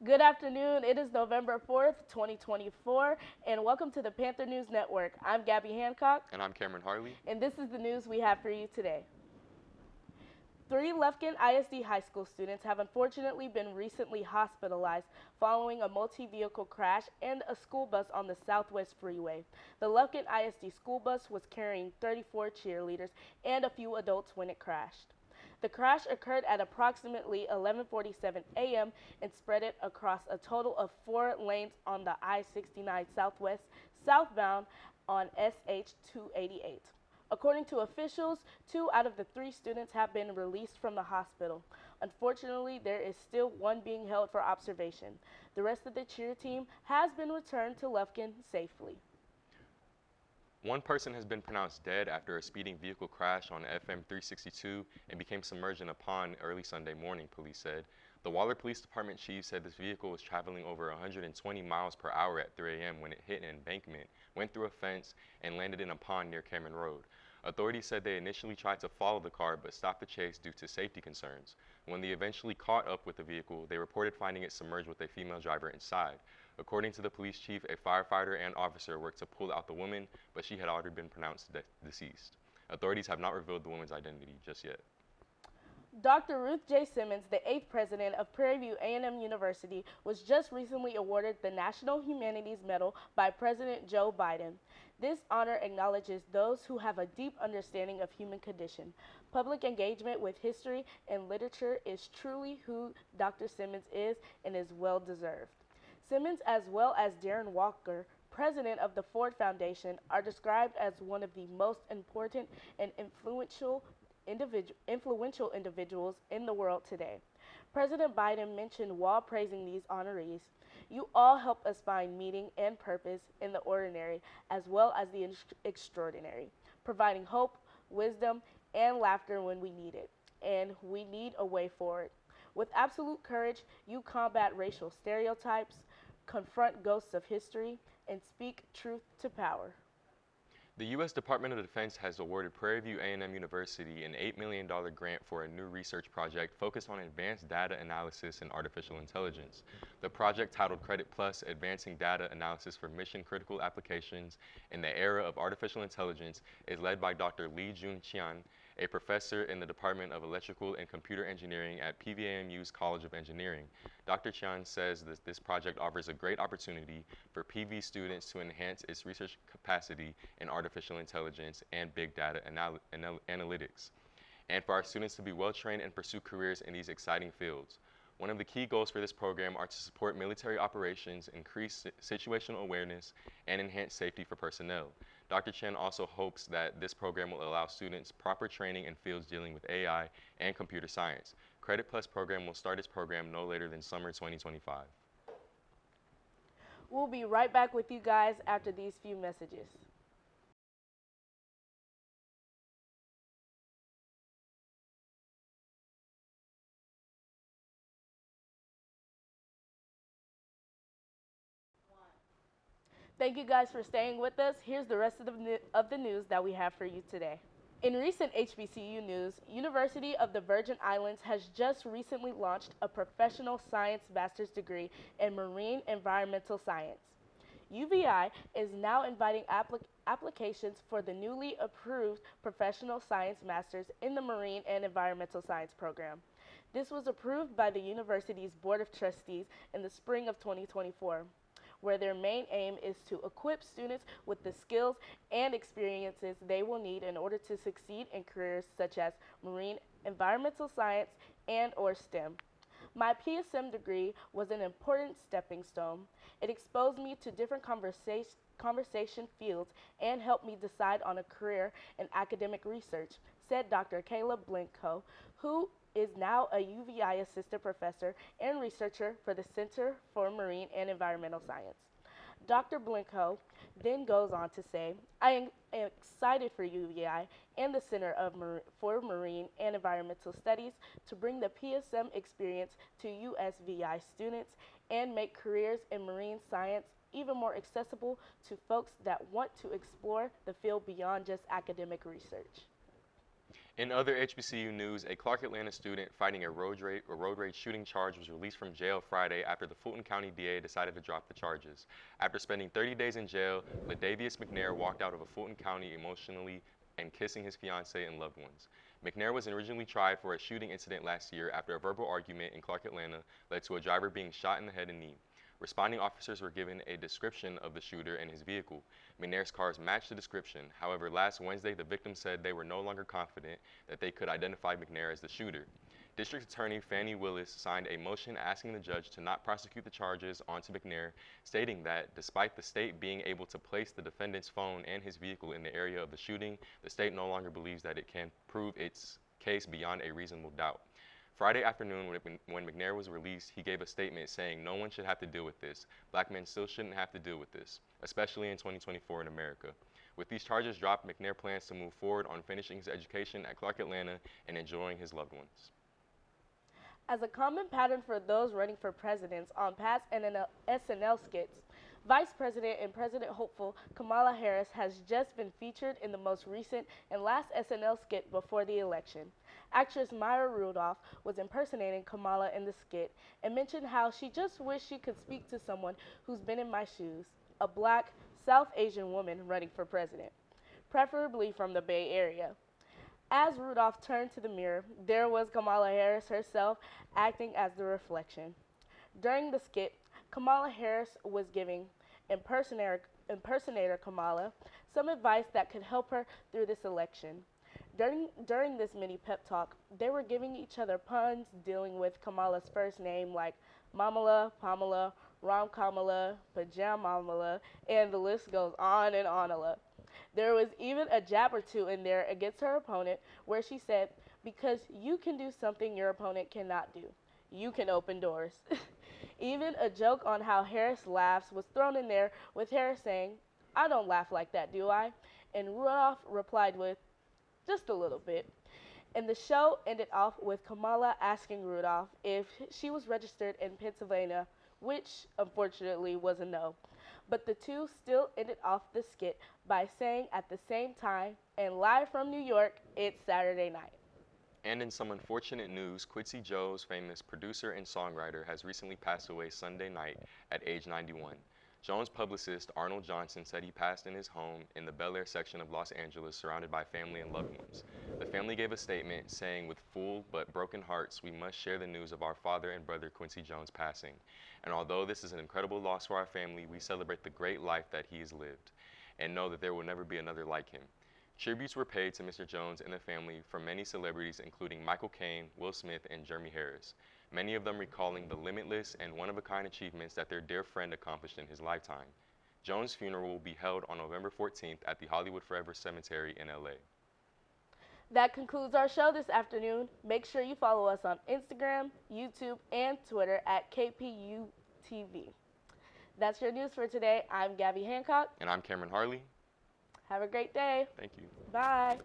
Good afternoon. It is November 4th, 2024, and welcome to the Panther News Network. I'm Gabby Handcock, And I'm Cameron Harley. and this is the news we have for you today. Three Lufkin ISD high school students have unfortunately been recently hospitalized following a multi-vehicle crash and a school bus on the Southwest Freeway. The Lufkin ISD school bus was carrying 34 cheerleaders and a few adults when it crashed. The crash occurred at approximately 11:47 a.m. and spread it across a total of 4 lanes on the I-69 Southwest southbound on SH 288. According to officials, 2 out of the 3 students have been released from the hospital. Unfortunately, there is still one being held for observation. The rest of the cheer team has been returned to Lufkin safely. One person has been pronounced dead after a speeding vehicle crashed on FM 362 and became submerged in a pond early Sunday morning, police said. The Waller Police Department chief said this vehicle was traveling over 120 miles per hour at 3 a.m. when it hit an embankment, went through a fence, and landed in a pond near Cameron Road. Authorities said they initially tried to follow the car but stopped the chase due to safety concerns. When they eventually caught up with the vehicle, they reported finding it submerged with a female driver inside. According to the police chief, a firefighter and officer worked to pull out the woman, but she had already been pronounced deceased. Authorities have not revealed the woman's identity just yet. Dr. Ruth J. Simmons, the 8th president of Prairie View A&M University, was just recently awarded the National Humanities Medal by President Joe Biden. This honor acknowledges those who have a deep understanding of human condition. Public engagement with history and literature is truly who Dr. Simmons is and is well deserved. Simmons, as well as Darren Walker, president of the Ford Foundation, are described as one of the most important and influential individuals in the world today. President Biden mentioned while praising these honorees, "You all help us find meaning and purpose in the ordinary as well as the extraordinary, providing hope, wisdom, and laughter when we need it. And we need a way forward. With absolute courage, you combat racial stereotypes, confront ghosts of history, and speak truth to power." The U.S. Department of Defense has awarded Prairie View A&M University an $8 million grant for a new research project focused on advanced data analysis and artificial intelligence. The project, titled Credit Plus, Advancing Data Analysis for Mission-Critical Applications in the Era of Artificial Intelligence, is led by Dr. Lee Jun Qian, a professor in the Department of Electrical and Computer Engineering at PVMU's College of Engineering. Dr. Qian says this project offers a great opportunity for PV students to enhance its research capacity in artificial intelligence and big data analytics, and for our students to be well trained and pursue careers in these exciting fields. One of the key goals for this program are to support military operations, increase situational awareness, and enhance safety for personnel. Dr. Chen also hopes that this program will allow students proper training in fields dealing with AI and computer science. Credit Plus program will start its program no later than summer 2025. We'll be right back with you guys after these few messages. Thank you guys for staying with us. Here's the rest of the news that we have for you today. In recent HBCU news, University of the Virgin Islands has just recently launched a professional science master's degree in marine environmental science. UVI is now inviting applications for the newly approved professional science master's in the marine and environmental science program. This was approved by the university's Board of Trustees in the spring of 2024, where their main aim is to equip students with the skills and experiences they will need in order to succeed in careers such as marine environmental science and or STEM. My PSM degree was an important stepping stone. It exposed me to different conversation fields and helped me decide on a career in academic research, said Dr. Kayla Blinko, who is now a UVI assistant professor and researcher for the Center for Marine and Environmental Science. Dr. Blinko then goes on to say, "I am excited for UVI and the Center for Marine and Environmental Studies to bring the PSM experience to USVI students and make careers in marine science even more accessible to folks that want to explore the field beyond just academic research." In other HBCU news, a Clark Atlanta student fighting a road rage shooting charge was released from jail Friday after the Fulton County DA decided to drop the charges. After spending 30 days in jail, Ladavius McNair walked out of a Fulton County emotionally and kissing his fiancee and loved ones. McNair was originally tried for a shooting incident last year after a verbal argument in Clark Atlanta led to a driver being shot in the head and knee. Responding officers were given a description of the shooter and his vehicle. McNair's cars matched the description. However, last Wednesday, the victim said they were no longer confident that they could identify McNair as the shooter. District Attorney Fannie Willis signed a motion asking the judge to not prosecute the charges onto McNair, stating that despite the state being able to place the defendant's phone and his vehicle in the area of the shooting, the state no longer believes that it can prove its case beyond a reasonable doubt. Friday afternoon, when McNair was released, he gave a statement saying no one should have to deal with this. Black men still shouldn't have to deal with this, especially in 2024 in America. With these charges dropped, McNair plans to move forward on finishing his education at Clark Atlanta and enjoying his loved ones. As a common pattern for those running for presidents on past SNL skits, Vice President and President hopeful Kamala Harris has just been featured in the most recent and last SNL skit before the election. Actress Maya Rudolph was impersonating Kamala in the skit and mentioned how she just wished she could speak to someone who's been in my shoes, a black, South Asian woman running for president, preferably from the Bay Area. As Rudolph turned to the mirror, there was Kamala Harris herself acting as the reflection. During the skit, Kamala Harris was giving impersonator Kamala some advice that could help her through this election. During this mini pep talk, they were giving each other puns dealing with Kamala's first name like Mamala, Pamela, Ram Kamala, Pajamamala, and the list goes on and on. There was even a jab or two in there against her opponent where she said, because you can do something your opponent cannot do. You can open doors. Even a joke on how Harris laughs was thrown in there with Harris saying, I don't laugh like that, do I? And Rudolph replied with, just a little bit. And the show ended off with Kamala asking Rudolph if she was registered in Pennsylvania, which unfortunately was a no. But the two still ended off the skit by saying at the same time, and live from New York, it's Saturday night. And in some unfortunate news, Quincy Jones' famous producer and songwriter has recently passed away Sunday night at age 91. Jones' publicist, Arnold Johnson, said he passed in his home in the Bel Air section of Los Angeles, surrounded by family and loved ones. The family gave a statement saying, with full but broken hearts, we must share the news of our father and brother Quincy Jones passing. And although this is an incredible loss for our family, we celebrate the great life that he has lived and know that there will never be another like him. Tributes were paid to Mr. Jones and the family from many celebrities, including Michael Caine, Will Smith, and Journee Harris, many of them recalling the limitless and one-of-a-kind achievements that their dear friend accomplished in his lifetime. Jones' funeral will be held on November 14th at the Hollywood Forever Cemetery in LA. That concludes our show this afternoon. Make sure you follow us on Instagram, YouTube, and Twitter at KPVU-TV. That's your news for today. I'm Gabby Handcock. And I'm Cameron Harley. Have a great day. Thank you. Bye.